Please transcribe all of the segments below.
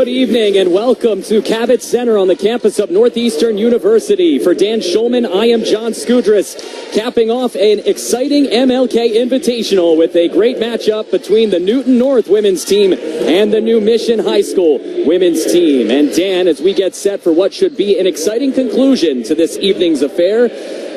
Good evening and welcome to Cabot Center on the campus of Northeastern University. For Dan Shulman, I am John Skudris, capping off an exciting MLK Invitational with a great matchup between the Newton North women's team and the New Mission High School women's team. And Dan, as we get set for what should be an exciting conclusion to this evening's affair,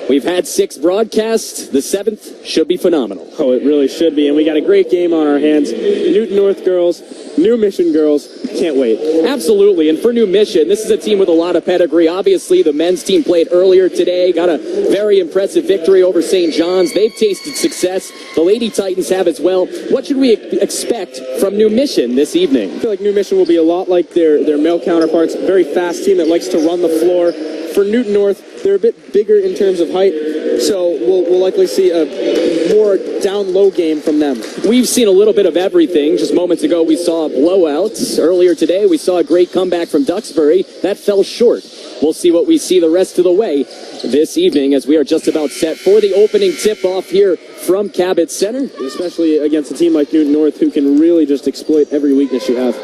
we've had 6 broadcasts. The 7th should be phenomenal. Oh, it really should be. And we got a great game on our hands. Newton North girls, New Mission girls. Can't wait. Absolutely. And for New Mission, this is a team with a lot of pedigree. Obviously, the men's team played earlier today. Got a very impressive victory over St. John's. They've tasted success. The Lady Titans have as well. What should we expect from New Mission this evening? I feel like New Mission will be a lot like their male counterparts. Very fast team that likes to run the floor. For Newton North, they're a bit bigger in terms of height, so we'll likely see a more down-low game from them. We've seen a little bit of everything. Just moments ago, we saw blowouts. Earlier today, we saw a great comeback from Duxbury. That fell short. We'll see what we see the rest of the way this evening as we are just about set for the opening tip-off here from Cabot Center. Especially against a team like Newton North who can really just exploit every weakness you have.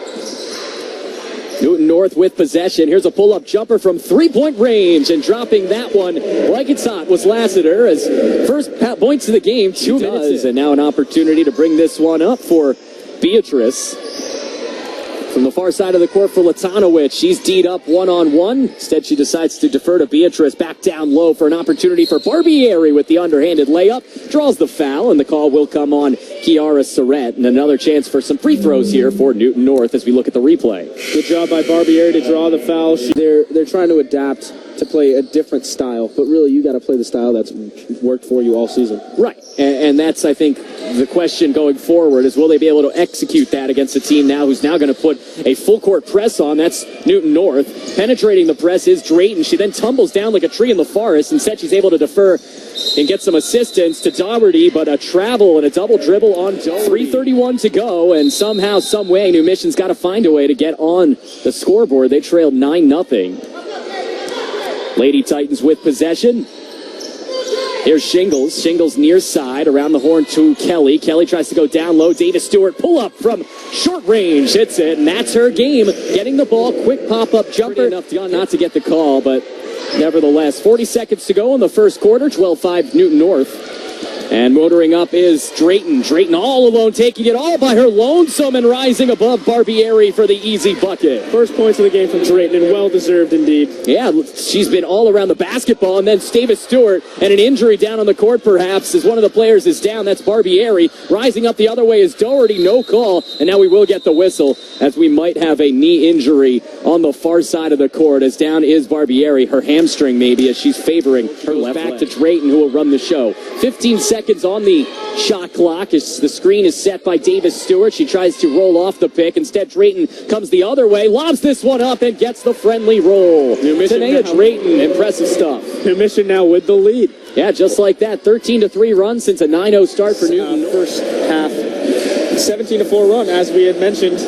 Newton North with possession. Here's a pull-up jumper from three-point range, and dropping that one like it's hot was Lassiter as first points of the game, 2 minutes in. And now an opportunity to bring this one up for Beatrice. From the far side of the court for Latanowicz. She's D'd up one-on-one. Instead, she decides to defer to Beatrice. Back down low for an opportunity for Barbieri with the underhanded layup. Draws the foul, and the call will come on Kiara Surratt. And another chance for some free throws here for Newton North as we look at the replay. Good job by Barbieri to draw the foul. They're trying to adapt to play a different style, but really you got to play the style that's worked for you all season. Right, and that's, I think, the question going forward is will they be able to execute that against a team now who's now going to put a full-court press on? That's Newton North. Penetrating the press is Drayton. She then tumbles down like a tree in the forest. Instead, she's able to defer and get some assistance to Doherty, but a travel and a double dribble on Doherty. 3:31 to go, and somehow, some way, New Mission's got to find a way to get on the scoreboard. They trailed 9-0. Lady Titans with possession. Here's Shingles. Shingles near side, around the horn to Kelly. Kelly tries to go down low. Davis Stewart pull up from short range. Hits it, and that's her game. Getting the ball, quick pop-up jumper. Enough not to get the call, but nevertheless, 40 seconds to go in the first quarter. 12-5 Newton North. And motoring up is Drayton. Drayton all alone, taking it all by her lonesome and rising above Barbieri for the easy bucket. First points of the game from Drayton, and well-deserved indeed. Yeah, she's been all around the basketball, and then Davis Stewart, and an injury down on the court perhaps, as one of the players is down. That's Barbieri. Rising up the other way is Doherty, no call, and now we will get the whistle as we might have a knee injury on the far side of the court, as down is Barbieri, her hamstring maybe, as she's favoring her left back to Drayton, who will run the show. 15 seconds on the shot clock as the screen is set by Davis Stewart. She tries to roll off the pick. Instead, Drayton comes the other way, lobs this one up, and gets the friendly roll. Tanea Drayton, impressive stuff. New Mission now with the lead. Yeah, just like that. 13-3 run since a 9-0 start for Newton. First half, 17-4 run, as we had mentioned.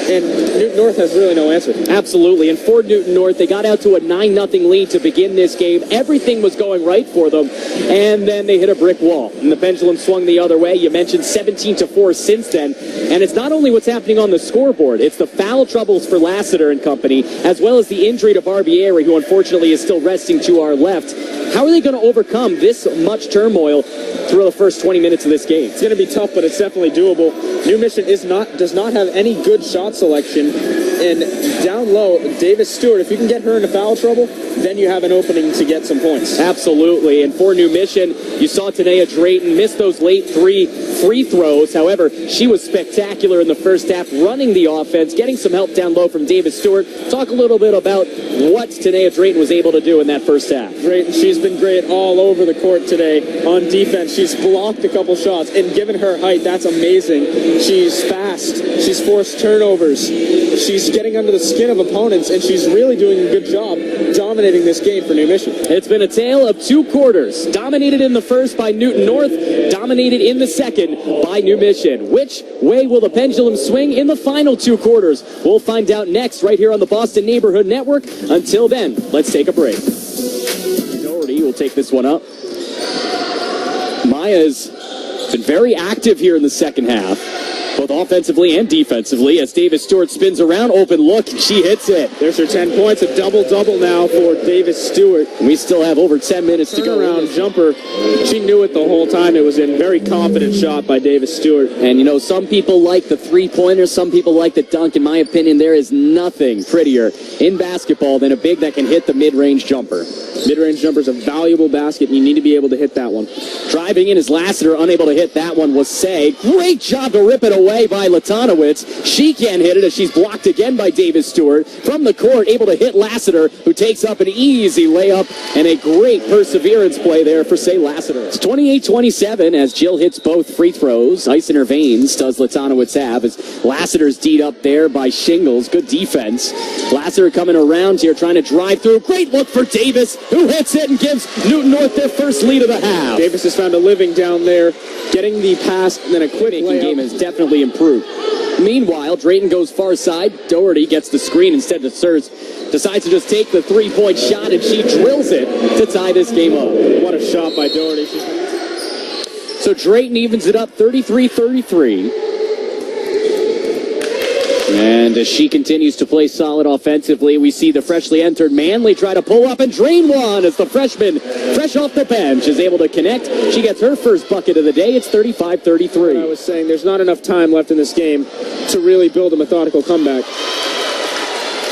And Newton North has really no answer. Absolutely. And for Newton North, they got out to a 9-0 lead to begin this game. Everything was going right for them. And then they hit a brick wall. And the pendulum swung the other way. You mentioned 17-4 since then. And it's not only what's happening on the scoreboard. It's the foul troubles for Lassiter and company, as well as the injury to Barbieri, who unfortunately is still resting to our left. How are they going to overcome this much turmoil through the first 20 minutes of this game? It's going to be tough, but it's definitely doable. New Mission does not have any good shot selection. And down low, Davis Stewart, if you can get her into foul trouble, then you have an opening to get some points. Absolutely. And for New Mission, you saw Tanea Drayton miss those late 3 free throws. However, she was spectacular in the first half, running the offense, getting some help down low from Davis Stewart. Talk a little bit about what Tanea Drayton was able to do in that first half. Drayton, she's been great all over the court today on defense. She's blocked a couple shots, and given her height, that's amazing. She's fast. She's forced turnovers. She's getting under the skin of opponents, and she's really doing a good job dominating this game for New Mission. It's been a tale of 2 quarters. Dominated in the first by Newton North, dominated in the second by New Mission. Which way will the pendulum swing in the final 2 quarters? We'll find out next right here on the Boston Neighborhood Network. Until then, let's take a break. Doherty will take this one up. Maya's been very active here in the second half. both offensively and defensively, as Davis Stewart spins around, open look, she hits it. There's her 10 points, a double-double now for Davis Stewart. We still have over 10 minutes to go. Turnaround jumper. She knew it the whole time it was in. Very confident shot by Davis Stewart. And, you know, some people like the three-pointer, some people like the dunk. In my opinion, there is nothing prettier in basketball than a big that can hit the mid-range jumper. Mid-range jumper is a valuable basket, and you need to be able to hit that one. Driving in is Lassiter, unable to hit that one was Say. Great job to rip it away by Latanowicz. She can't hit it as she's blocked again by Davis Stewart. From the court, able to hit Lassiter, who takes up an easy layup, and a great perseverance play there for Say Lassiter. It's 28-27 as Jill hits both free throws. Ice in her veins does Latanowicz have as Lassiter's D'd up there by Shingles. Good defense. Lassiter coming around here, trying to drive through. Great look for Davis, who hits it and gives Newton North their first lead of the half. Davis has found a living down there, getting the pass and then a quick Making layup. game has definitely improved. Meanwhile, Drayton goes far side. Doherty gets the screen instead of Sirs. Decides to just take the three-point shot, and she drills it to tie this game up. What a shot by Doherty. So Drayton evens it up 33-33. And as she continues to play solid offensively, we see the freshly entered Manley try to pull up and drain one as the freshman, fresh off the bench, is able to connect. She gets her first bucket of the day. It's 35-33. I was saying there's not enough time left in this game to really build a methodical comeback.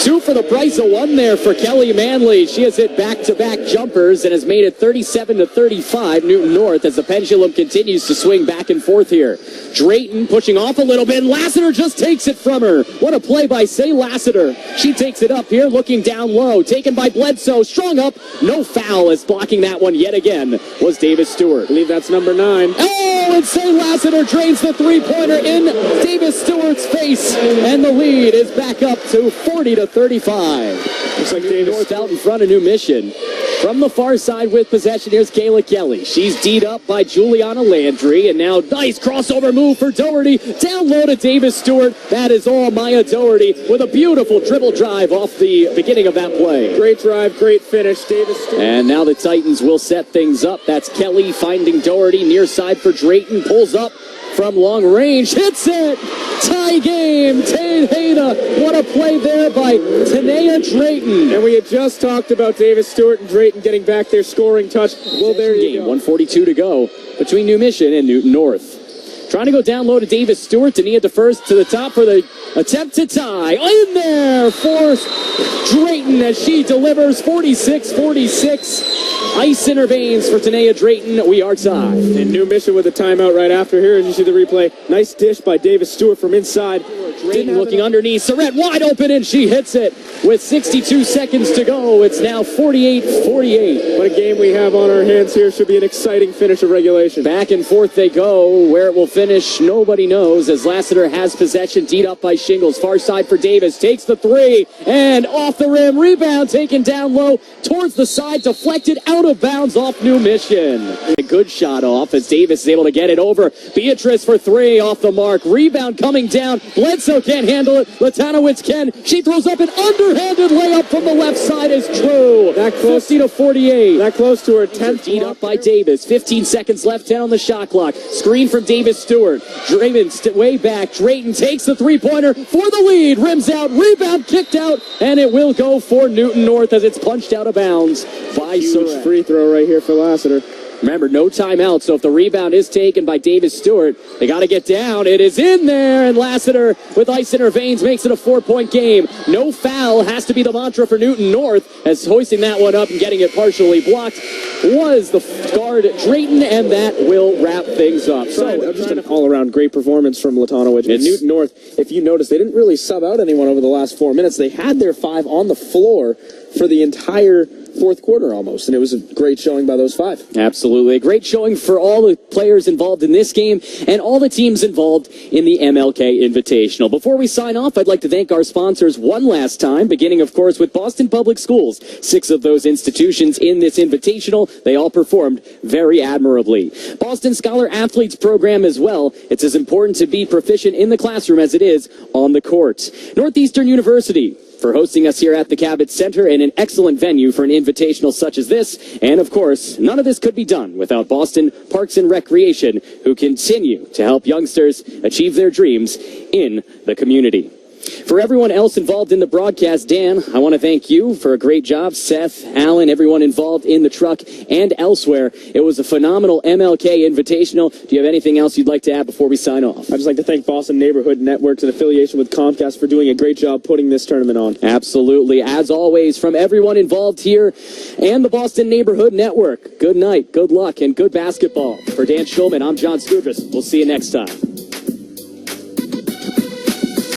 Two for the price of one there for Kelly Manley. She has hit back-to-back jumpers and has made it 37-35 Newton North as the pendulum continues to swing back and forth here. Drayton pushing off a little bit, and Lassiter just takes it from her. What a play by Say Lassiter. She takes it up here, looking down low. Taken by Bledsoe, strong up. No foul as blocking that one yet again was Davis Stewart. I believe that's number 9. Oh, and Say Lassiter drains the three-pointer in Davis Stewart's face, and the lead is back up to 40-35. Looks like Davis North out in front of New Mission. From the far side with possession, here's Kayla Kelly. She's D'd up by Juliana Landry, and now nice crossover move for Doherty. Down low to Davis Stewart. That is all Maya Doherty with a beautiful dribble drive off the beginning of that play. Great drive, great finish, Davis Stewart. And now the Titans will set things up. That's Kelly finding Doherty near side for Drayton. Pulls up from long range, hits it! Tie game, Tejada. What a play there by Tanea Drayton. And we had just talked about Davis Stewart and Drayton getting back their scoring touch. Well, there you go. 1:42 to go between New Mission and Newton North. Trying to go down low to Davis Stewart. Tania defers to the top for the attempt to tie. In there for Drayton as she delivers 46-46. Ice in her veins for Tanea Drayton. We are tied. And New Mission with a timeout right after here. As you see the replay, nice dish by Davis Stewart from inside. Drayton looking underneath. Surratt wide open, and she hits it with 62 seconds to go. It's now 48-48. What a game we have on our hands here. Should be an exciting finish of regulation. Back and forth they go. Where it will finish, nobody knows, as Lassiter has possession. D'd up by Shingles. Far side for Davis. Takes the three, and off the rim. Rebound taken down low towards the side. Deflected out of bounds off New Mission. A good shot off as Davis is able to get it over. Beatrice for three off the mark. Rebound coming down. Bledsoe can't handle it. Latanowicz can. She throws up an underhanded layup from the left side is true. That close 50-48. That close to her 10th. D'd up by Davis. 15 seconds left, 10 on the shot clock. Screen from Davis Stewart. Drayton way back. Drayton takes the three-pointer for the lead. Rims out. Rebound kicked out. And it will go for Newton North as it's punched out of bounds by Surratt. Free throw right here for Lassiter. Remember, no timeout, so if the rebound is taken by Davis Stewart, they got to get down. It is in there, and Lassiter, with ice in her veins, makes it a 4-point game. No foul has to be the mantra for Newton North, as hoisting that one up and getting it partially blocked was the guard Drayton, and that will wrap things up. So, just an all-around great performance from Latanowicz. Newton North, if you notice, they didn't really sub out anyone over the last 4 minutes. They had their 5 on the floor for the entire fourth quarter almost, and it was a great showing by those 5. Absolutely. A great showing for all the players involved in this game and all the teams involved in the MLK Invitational. Before we sign off, I'd like to thank our sponsors one last time, beginning, of course, with Boston Public Schools. 6 of those institutions in this Invitational, they all performed very admirably. Boston Scholar Athletes program as well. It's as important to be proficient in the classroom as it is on the court. Northeastern University. for hosting us here at the Cabot Center and an excellent venue for an invitational such as this. And of course, none of this could be done without Boston Parks and Recreation, who continue to help youngsters achieve their dreams in the community. For everyone else involved in the broadcast, Dan, I want to thank you for a great job. Seth, Alan, everyone involved in the truck and elsewhere. It was a phenomenal MLK Invitational. Do you have anything else you'd like to add before we sign off? I'd just like to thank Boston Neighborhood Networks in affiliation with Comcast for doing a great job putting this tournament on. Absolutely. As always, from everyone involved here and the Boston Neighborhood Network, good night, good luck, and good basketball. For Dan Shulman, I'm John Skudris. We'll see you next time.